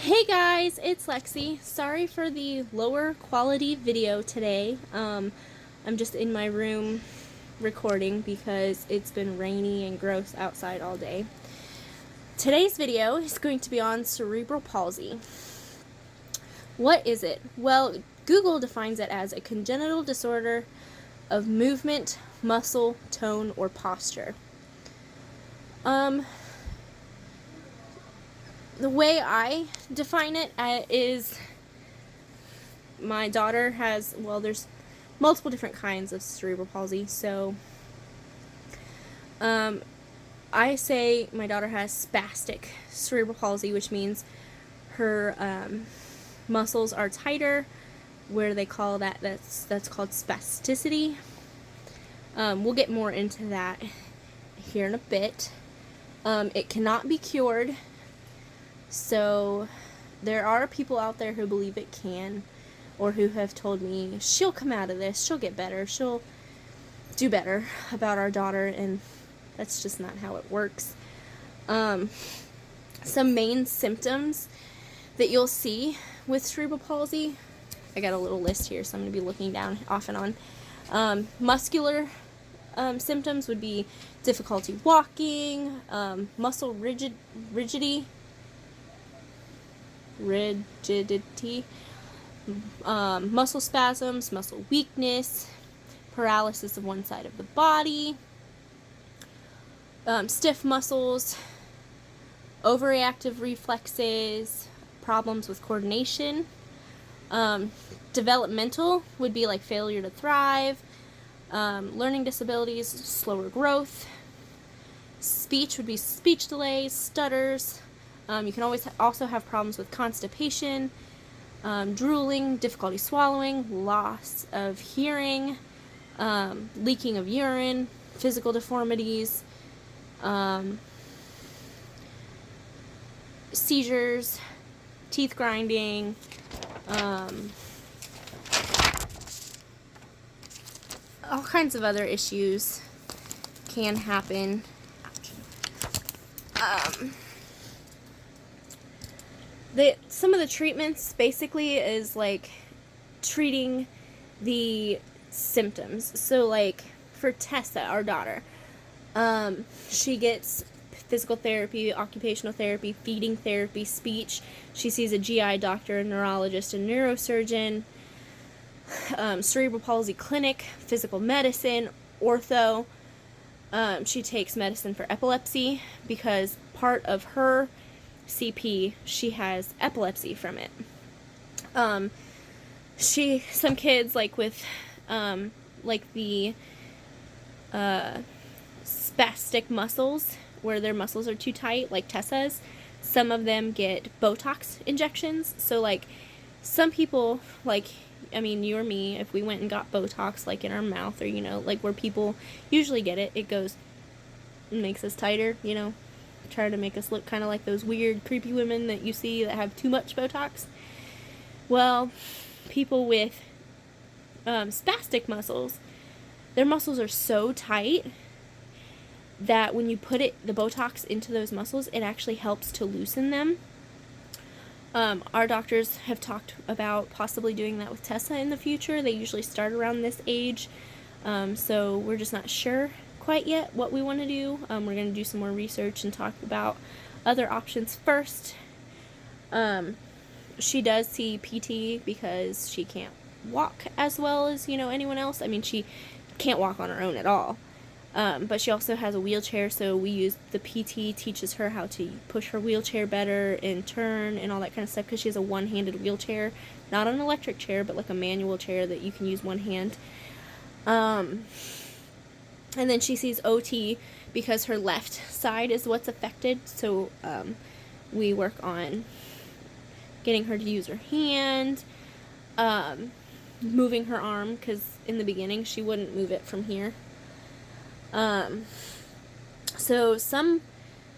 Hey guys, it's Lexi. Sorry for the lower quality video today. I'm just in my room recording because it's been rainy and gross outside all day. Today's video is going to be on cerebral palsy. What is it? Well, Google defines it as a congenital disorder of movement, muscle, tone, or posture. The way I define it is my daughter has, well, there's multiple different kinds of cerebral palsy. So I say my daughter has spastic cerebral palsy, which means her muscles are tighter, where they call that's called spasticity. We'll get more into that here in a bit. It cannot be cured. So there are people out there who believe it can, or who have told me she'll come out of this, she'll get better, she'll do better about our daughter, and that's just not how it works. Some main symptoms that you'll see with cerebral palsy, I got a little list here, so I'm going to be looking down off and on. Muscular symptoms would be difficulty walking, muscle rigidity, muscle spasms, muscle weakness, paralysis of one side of the body, stiff muscles, overreactive reflexes, problems with coordination. Developmental would be like failure to thrive, learning disabilities, slower growth. Speech would be speech delays, stutters. You can also have problems with constipation, drooling, difficulty swallowing, loss of hearing, leaking of urine, physical deformities, seizures, teeth grinding, all kinds of other issues can happen. Some of the treatments basically is like treating the symptoms. So like for Tessa, our daughter, she gets physical therapy, occupational therapy, feeding therapy, speech. She sees a GI doctor, a neurologist, a neurosurgeon, cerebral palsy clinic, physical medicine, ortho. She takes medicine for epilepsy because part of her CP, she has epilepsy from it. Some kids like with like the spastic muscles, where their muscles are too tight, like Tessa's, some of them get Botox injections. So like some people, like, I mean, you or me, if we went and got Botox like in our mouth, or like where people usually get it, it goes, makes us tighter, try to make us look kind of like those weird, creepy women that you see that have too much Botox. Well, people with spastic muscles, their muscles are so tight that when you put the Botox into those muscles, it actually helps to loosen them. Our doctors have talked about possibly doing that with Tessa in the future. They usually start around this age, so we're just not sure quite yet what we want to do. We're going to do some more research and talk about other options first. She does see PT because she can't walk as well as anyone else. I mean, she can't walk on her own at all, but she also has a wheelchair, so we use the PT teaches her how to push her wheelchair better and turn and all that kind of stuff, because she has a one-handed wheelchair, not an electric chair, but like a manual chair that you can use one hand. And then she sees OT because her left side is what's affected. So we work on getting her to use her hand, moving her arm, because in the beginning she wouldn't move it from here. So some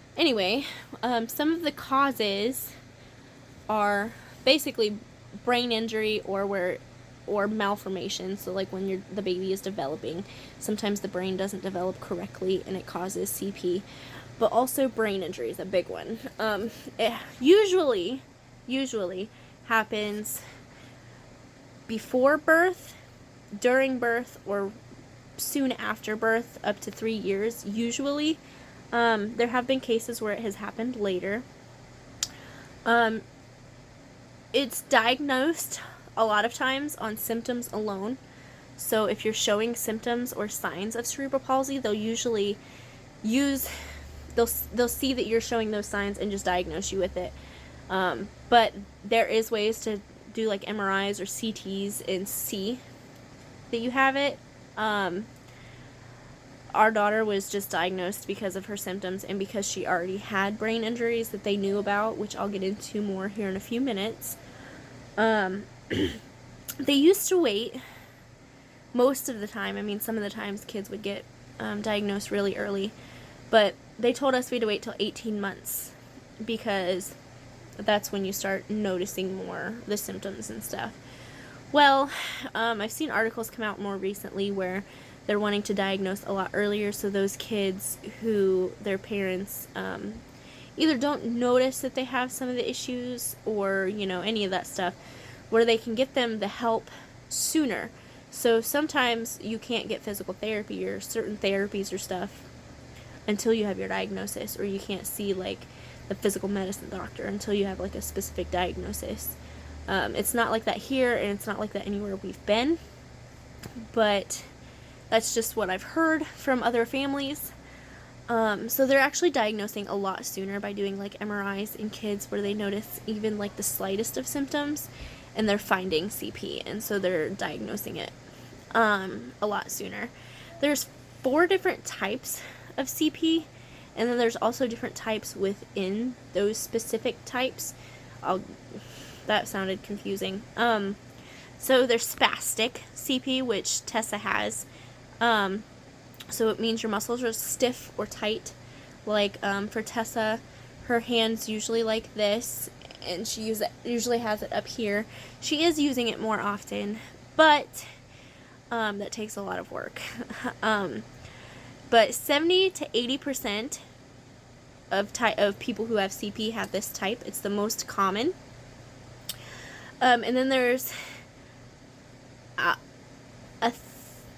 of the causes are basically brain injury or malformation. So like when the baby is developing, sometimes the brain doesn't develop correctly and it causes CP. But also brain injury is a big one. Usually usually happens before birth, during birth, or soon after birth, up to 3 years, usually. There have been cases where it has happened later. It's diagnosed a lot of times on symptoms alone. So if you're showing symptoms or signs of cerebral palsy, they'll usually they'll see that you're showing those signs and just diagnose you with it. But there is ways to do like MRIs or CTs and see that you have it. Our daughter was just diagnosed because of her symptoms and because she already had brain injuries that they knew about, which I'll get into more here in a few minutes. They used to wait most of the time. I mean, some of the times kids would get diagnosed really early, but they told us we had to wait till 18 months because that's when you start noticing more the symptoms and stuff. Well, I've seen articles come out more recently where they're wanting to diagnose a lot earlier, so those kids who their parents either don't notice that they have some of the issues or, you know, any of that stuff, where they can get them the help sooner. So sometimes you can't get physical therapy or certain therapies or stuff until you have your diagnosis, or you can't see like the physical medicine doctor until you have like a specific diagnosis. It's not like that here, and it's not like that anywhere we've been, but that's just what I've heard from other families. So they're actually diagnosing a lot sooner by doing like MRIs in kids where they notice even like the slightest of symptoms and they're finding CP, and so they're diagnosing it a lot sooner. There's 4 different types of CP, and then there's also different types within those specific types. That sounded confusing. So there's spastic CP, which Tessa has. So it means your muscles are stiff or tight. Like for Tessa, her hand's usually like this, and she usually has it up here. She is using it more often, but that takes a lot of work. But 70 to 80% of people who have CP have this type. It's the most common. And then there's a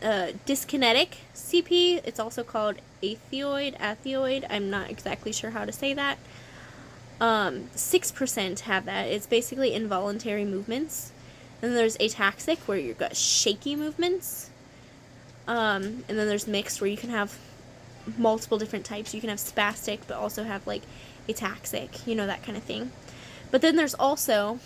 dyskinetic CP. It's also called atheoid. I'm not exactly sure how to say that. 6% have that. It's basically involuntary movements. And then there's ataxic, where you've got shaky movements. And then there's mixed, where you can have multiple different types. You can have spastic, but also have like ataxic, you know, that kind of thing. But then there's also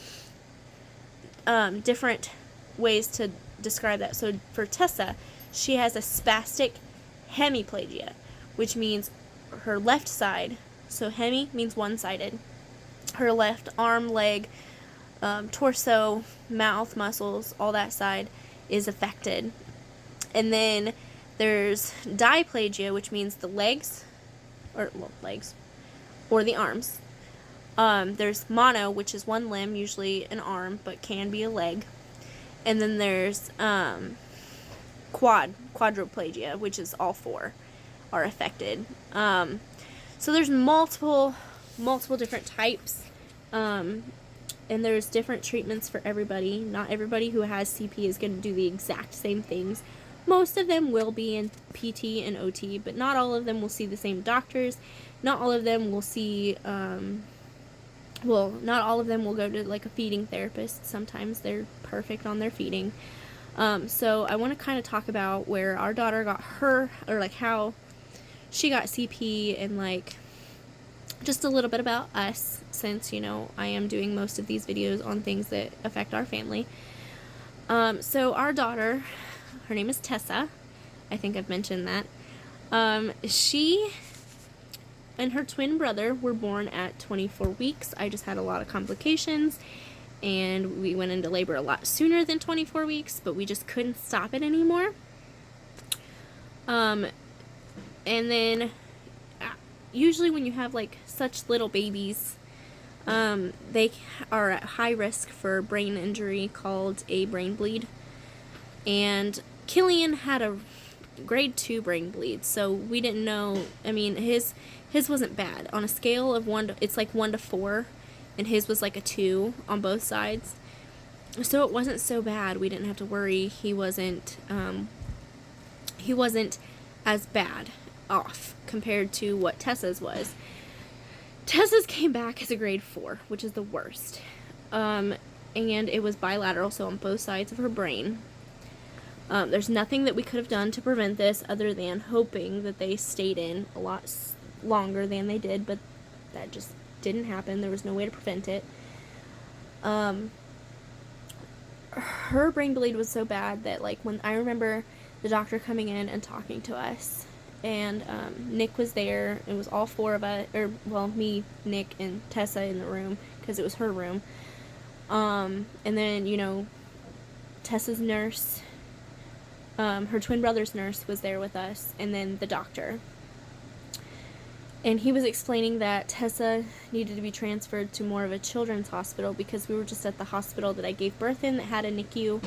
different ways to describe that. So for Tessa, she has a spastic hemiplegia, which means her left side, so hemi means one-sided, her left arm, leg, torso, mouth, muscles, all that side is affected. And then there's diplegia, which means the legs, or the arms. There's mono, which is one limb, usually an arm, but can be a leg. And then there's quadriplegia, which is all 4 are affected. So there's multiple different types, and there's different treatments for everybody. Not everybody who has CP is going to do the exact same things. Most of them will be in PT and OT, but not all of them will see the same doctors. Not all of them will see, not all of them will go to like a feeding therapist. Sometimes they're perfect on their feeding. So I want to kind of talk about where our daughter got her, or like how she got CP, and like just a little bit about us, since, you know, I am doing most of these videos on things that affect our family. So our daughter, her name is Tessa. I think I've mentioned that. She and her twin brother were born at 24 weeks. I just had a lot of complications, and we went into labor a lot sooner than 24 weeks, but we just couldn't stop it anymore. And then usually when you have like such little babies, they are at high risk for brain injury called a brain bleed. And Killian had a grade 2 brain bleed, so we didn't know. I mean, his wasn't bad. On a scale of 1 to, it's like 1 to 4 and his was like a 2 on both sides. So it wasn't so bad. We didn't have to worry. He wasn't as bad off compared to what Tessa's was. Tessa's came back as a grade 4, which is the worst. And it was bilateral, so on both sides of her brain. There's nothing that we could have done to prevent this other than hoping that they stayed in a lot longer than they did, but that just didn't happen. There was no way to prevent it. Her brain bleed was so bad that, like, when I remember the doctor coming in and talking to us, and Nick was there. It was all 4 of us, me, Nick, and Tessa in the room, because it was her room. And then, you know, Tessa's nurse, her twin brother's nurse was there with us, and then the doctor. And he was explaining that Tessa needed to be transferred to more of a children's hospital because we were just at the hospital that I gave birth in that had a NICU.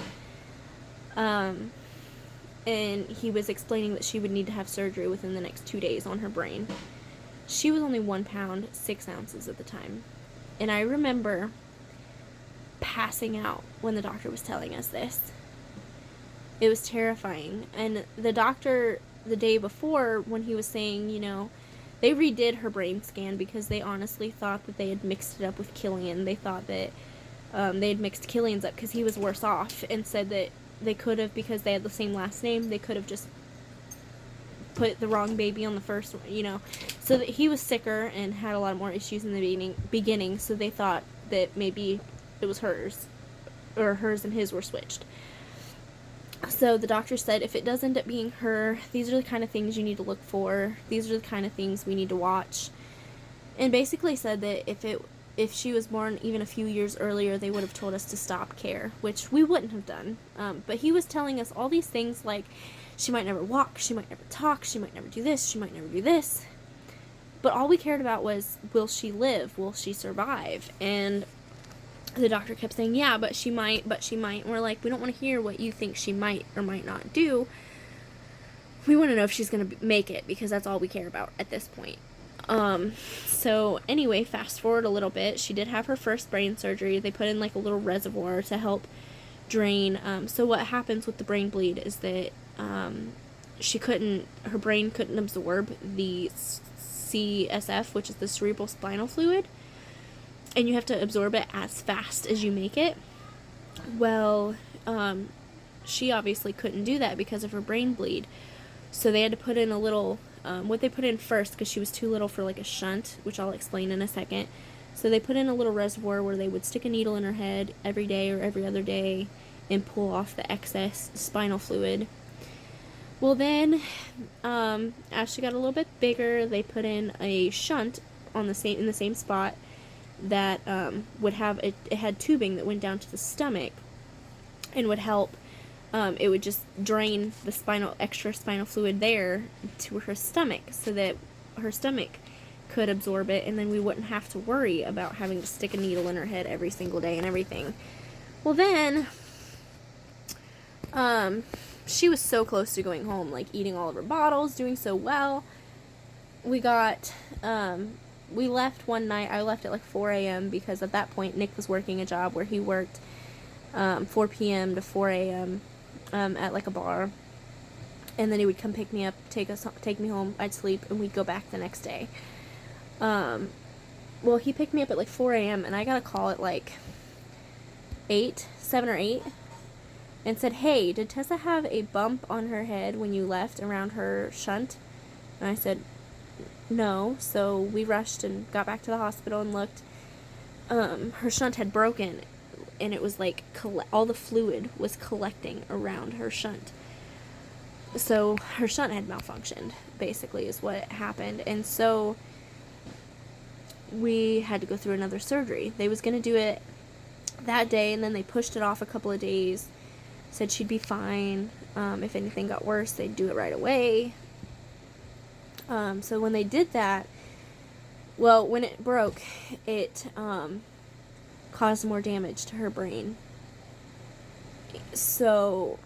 And he was explaining that she would need to have surgery within the next 2 days on her brain. She was only 1 pound, 6 ounces at the time. And I remember passing out when the doctor was telling us this. It was terrifying. And the doctor, the day before, when he was saying, you know, they redid her brain scan because they honestly thought that they had mixed it up with Killian. They thought that they had mixed Killian's up because he was worse off, and said that they could have, because they had the same last name, they could have just put the wrong baby on the first one, you know. So that he was sicker and had a lot more issues in the beginning, so they thought that maybe it was hers, or hers and his were switched. So the doctor said, if it does end up being her, these are the kind of things you need to look for. These are the kind of things we need to watch. And basically said that if she was born even a few years earlier, they would have told us to stop care, which we wouldn't have done. But he was telling us all these things like, she might never walk, she might never talk, she might never do this, she might never do this. But all we cared about was, will she live? Will she survive? And the doctor kept saying, yeah, but she might. And we're like, we don't want to hear what you think she might or might not do. We want to know if she's going to make it, because that's all we care about at this point. So anyway, fast forward a little bit. She did have her first brain surgery. They put in like a little reservoir to help drain. So what happens with the brain bleed is that her brain couldn't absorb the CSF, which is the cerebral spinal fluid. And you have to absorb it as fast as you make it. Well, she obviously couldn't do that because of her brain bleed. So they had to put in a little, what they put in first, because she was too little for like a shunt, which I'll explain in a second. So they put in a little reservoir where they would stick a needle in her head every day or every other day and pull off the excess spinal fluid. Well then, as she got a little bit bigger, they put in a shunt in the same spot that would have it had tubing that went down to the stomach and would help. It would just drain the extra spinal fluid there to her stomach, so that her stomach could absorb it, and then we wouldn't have to worry about having to stick a needle in her head every single day and everything. Well then, she was so close to going home, like eating all of her bottles, doing so well. We left one night. I left at like 4 a.m. because at that point Nick was working a job where he worked 4 p.m. to 4 a.m. At like a bar, and then he would come pick me up, take me home. I'd sleep, and we'd go back the next day. Well, he picked me up at like 4 a.m. and I got a call at like 7 or 8, and said, "Hey, did Tessa have a bump on her head when you left around her shunt?" And I said, "No." So we rushed and got back to the hospital and looked. Her shunt had broken, and it was like all the fluid was collecting around her shunt. So her shunt had malfunctioned, basically, is what happened. And so we had to go through another surgery. They was going to do it that day, and then they pushed it off a couple of days. Said she'd be fine. If anything got worse, they'd do it right away. So when they did that, well, when it broke, it caused more damage to her brain. So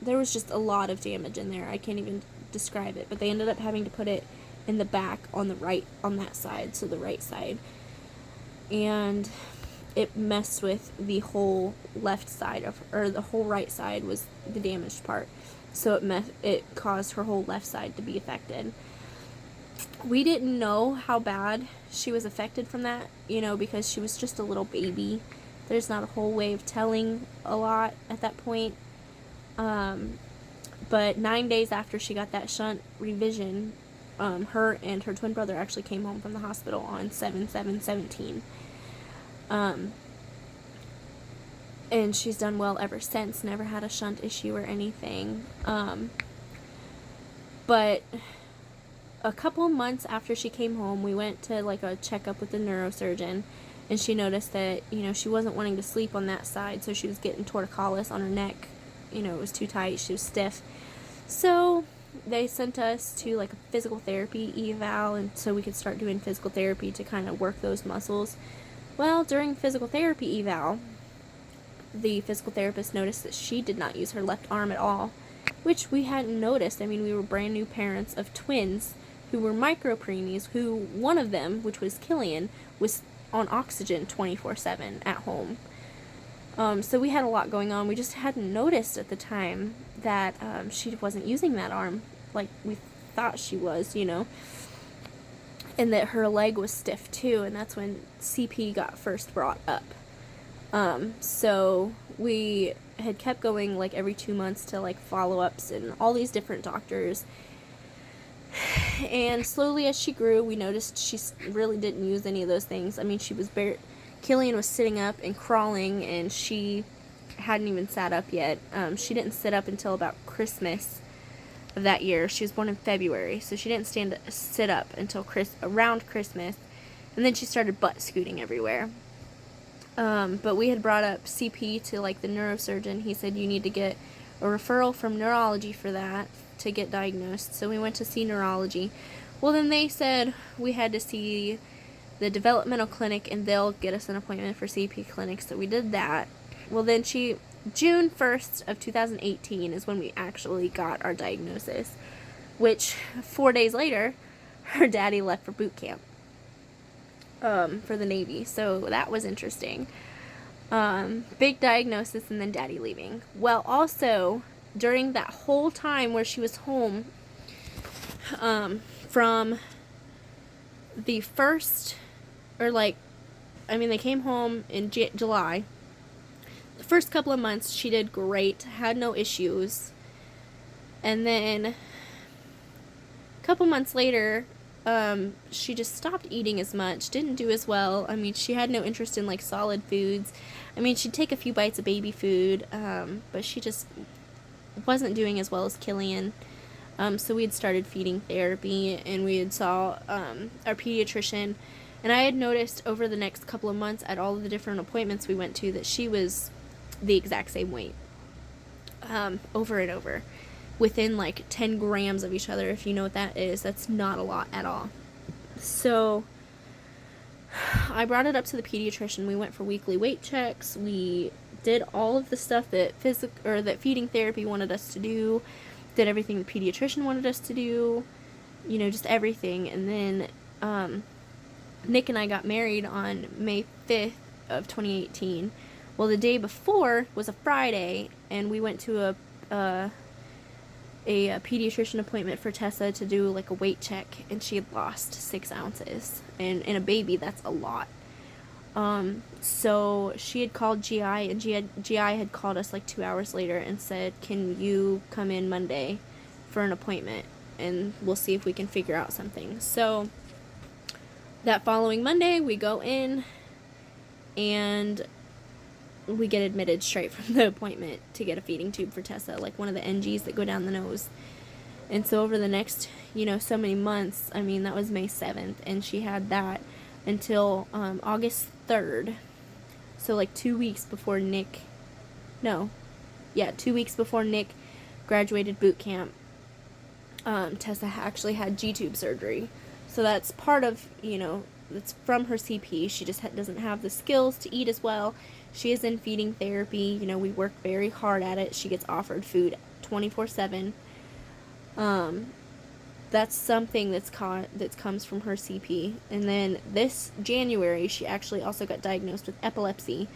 there was just a lot of damage in there. I can't even describe it, but they ended up having to put it in the back on that side, so the right side. and it messed with the whole left side or the whole right side was the damaged part. So it caused her whole left side to be affected. We didn't know how bad she was affected from that, because she was just a little baby. There's not a whole way of telling a lot at that point. But 9 days after she got that shunt revision, her and her twin brother actually came home from the hospital on 7/7/17. And she's done well ever since, never had a shunt issue or anything. But a couple months after she came home, we went to like a checkup with the neurosurgeon, and she noticed that, she wasn't wanting to sleep on that side, so she was getting torticollis on her neck. It was too tight, she was stiff. So they sent us to like a physical therapy eval, and so we could start doing physical therapy to kind of work those muscles. Well, during physical therapy eval, the physical therapist noticed that she did not use her left arm at all, which we hadn't noticed. I mean, we were brand new parents of twins who were micropreemies, who one of them, which was Killian, was on oxygen 24/7 at home. So we had a lot going on. We just hadn't noticed at the time that she wasn't using that arm like we thought she was, and that her leg was stiff too, and that's when CP got first brought up. So we had kept going like every 2 months to like follow-ups and all these different doctors. And slowly as she grew, we noticed she really didn't use any of those things. I mean, Killian was sitting up and crawling, and she hadn't even sat up yet. She didn't sit up until about Christmas of that year. She was born in February, so she didn't sit up until around Christmas, and then she started butt scooting everywhere. But we had brought up CP to like the neurosurgeon. He said you need to get a referral from neurology for that to get diagnosed. So we went to see neurology. Well, then they said we had to see the developmental clinic, and they'll get us an appointment for CP clinic. So we did that. Well, then June 1st of 2018 is when we actually got our diagnosis, which 4 days later, her daddy left for boot camp. For the Navy, so that was interesting. Big diagnosis, and then daddy leaving. Well, also, during that whole time where she was home, from the first, they came home in July. The first couple of months, she did great, had no issues. And then, a couple months later, she just stopped eating as much, didn't do as well. I mean, she had no interest in, like, solid foods. I mean, she'd take a few bites of baby food, but she just wasn't doing as well as Killian. So we had started feeding therapy, and we had saw our pediatrician, and I had noticed over the next couple of months at all of the different appointments we went to that she was the exact same weight, over and over, within like 10 grams of each other. If you know what that is, that's not a lot at all. So I brought it up to the pediatrician. We went for weekly weight checks. We did all of the stuff that that feeding therapy wanted us to do. Did everything the pediatrician wanted us to do. Just everything. And then Nick and I got married on May 5th of 2018. Well, the day before was a Friday, and we went to a pediatrician appointment for Tessa to do like a weight check, and she had lost 6 ounces, and in a baby that's a lot. So she had called GI, and GI had called us like 2 hours later and said, can you come in Monday for an appointment, and we'll see if we can figure out something. So that following Monday we go in, and we get admitted straight from the appointment to get a feeding tube for Tessa, like one of the NGs that go down the nose. And so over the next, so many months, I mean, that was May 7th, and she had that until August 3rd. So like 2 weeks before Nick, 2 weeks before Nick graduated boot camp, Tessa actually had G-tube surgery. So that's part of, that's from her CP. She just doesn't have the skills to eat as well. She is in feeding therapy. We work very hard at it. She gets offered food 24/7. that's something that comes from her CP. And then this January, she actually also got diagnosed with epilepsy.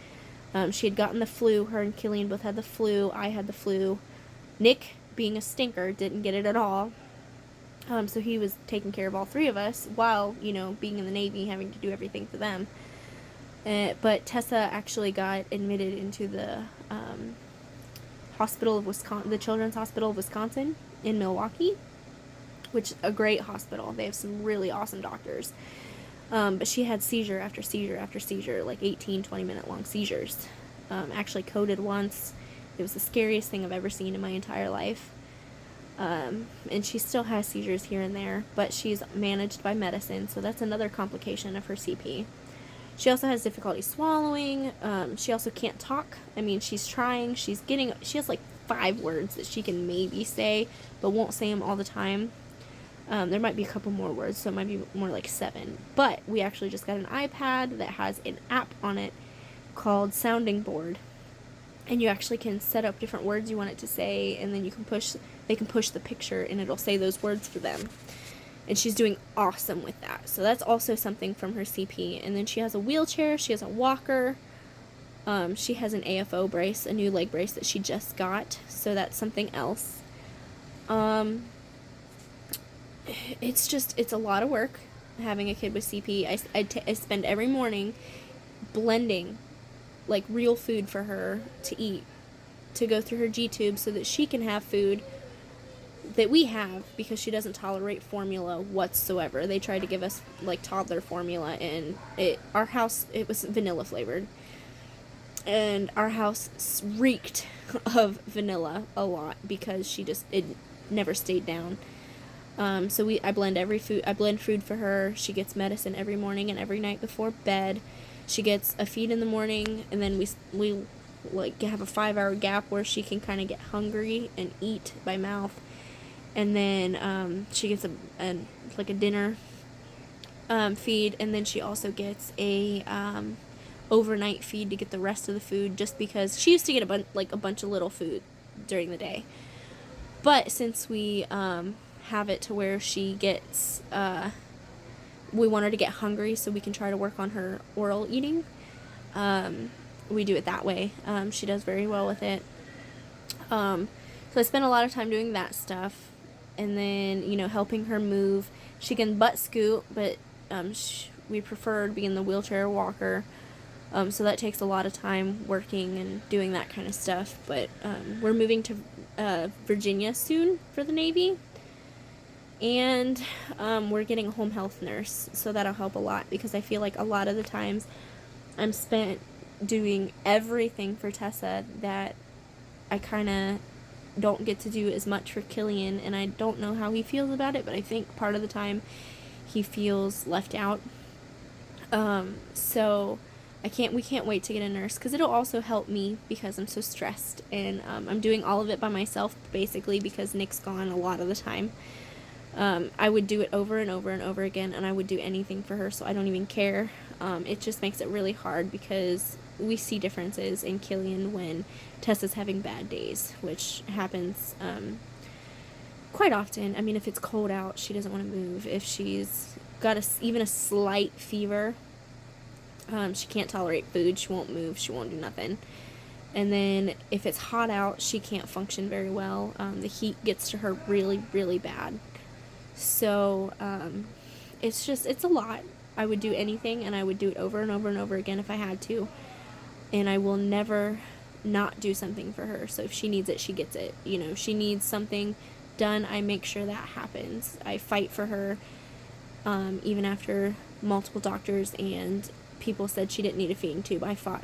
She had gotten the flu. Her and Killian both had the flu. I had the flu. Nick, being a stinker, didn't get it at all. So he was taking care of all three of us while, being in the Navy, having to do everything for them. But Tessa actually got admitted into the hospital of Wisconsin, the Children's Hospital of Wisconsin in Milwaukee, which is a great hospital. They have some really awesome doctors. But she had seizure after seizure after seizure, like 18, 20-minute long seizures. Actually coded once. It was the scariest thing I've ever seen in my entire life. And she still has seizures here and there, but she's managed by medicine, so that's another complication of her CP. She also has difficulty swallowing. She also can't talk. I mean, she's trying. She has like 5 words that she can maybe say, but won't say them all the time. There might be a couple more words, so it might be more like 7. But we actually just got an iPad that has an app on it called Sounding Board. And you actually can set up different words you want it to say, and then they can push the picture, and it'll say those words for them. And she's doing awesome with that. So that's also something from her CP. And then she has a wheelchair, she has a walker, she has an AFO brace, a new leg brace that she just got, so that's something else. It's a lot of work having a kid with CP. I spend every morning blending like real food for her to eat, to go through her G-tube so that she can have food that we have, because she doesn't tolerate formula whatsoever. They tried to give us like toddler formula, and our house, it was vanilla flavored, and our house reeked of vanilla a lot because it never stayed down. So I blend food for her. She gets medicine every morning and every night before bed. She gets a feed in the morning, and then we like have a 5-hour gap where she can kind of get hungry and eat by mouth. And then she gets a dinner feed, and then she also gets a overnight feed to get the rest of the food, just because she used to get a bunch of little food during the day. But since we have it to where she gets we want her to get hungry so we can try to work on her oral eating. We do it that way. She does very well with it. So I spend a lot of time doing that stuff. And then, helping her move. She can butt scoot, but we prefer to be in the wheelchair or walker. So that takes a lot of time working and doing that kind of stuff. But we're moving to Virginia soon for the Navy. And we're getting a home health nurse, so that'll help a lot, because I feel like a lot of the times I'm spent doing everything for Tessa that I kind of don't get to do as much for Killian, and I don't know how he feels about it, but I think part of the time he feels left out. So we can't wait to get a nurse, because it'll also help me because I'm so stressed, and I'm doing all of it by myself, basically, because Nick's gone a lot of the time. I would do it over and over and over again, and I would do anything for her, so I don't even care. It just makes it really hard, because we see differences in Killian when Tessa's having bad days, which happens quite often. I mean, if it's cold out, she doesn't want to move. If she's got even a slight fever, she can't tolerate food, she won't move, she won't do nothing. And then if it's hot out, she can't function very well. The heat gets to her really, really bad. So, it's a lot. I would do anything, and I would do it over and over and over again if I had to. And I will never not do something for her. So if she needs it, she gets it. She needs something done, I make sure that happens. I fight for her, even after multiple doctors and people said she didn't need a feeding tube. I fought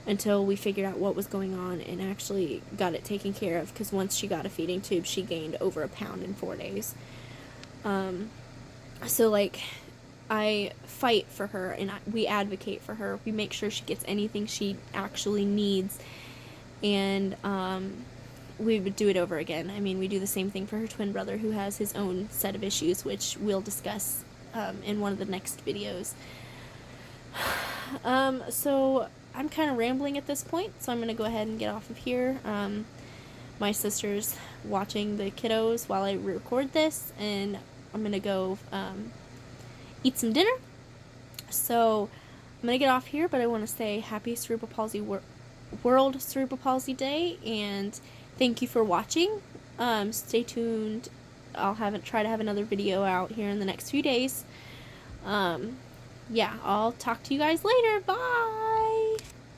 until we figured out what was going on and actually got it taken care of, because once she got a feeding tube, she gained over a pound in 4 days. So I fight for her, and we advocate for her. We make sure she gets anything she actually needs, and we would do it over again. I mean, we do the same thing for her twin brother, who has his own set of issues, which we'll discuss in one of the next videos. So I'm kind of rambling at this point, so I'm going to go ahead and get off of here. My sister's watching the kiddos while I record this, and I'm gonna go eat some dinner. So I'm gonna get off here, but I want to say happy Cerebral Palsy World Cerebral Palsy Day, and thank you for watching. Stay tuned. I'll try to have another video out here in the next few days. Yeah, I'll talk to you guys later. Bye!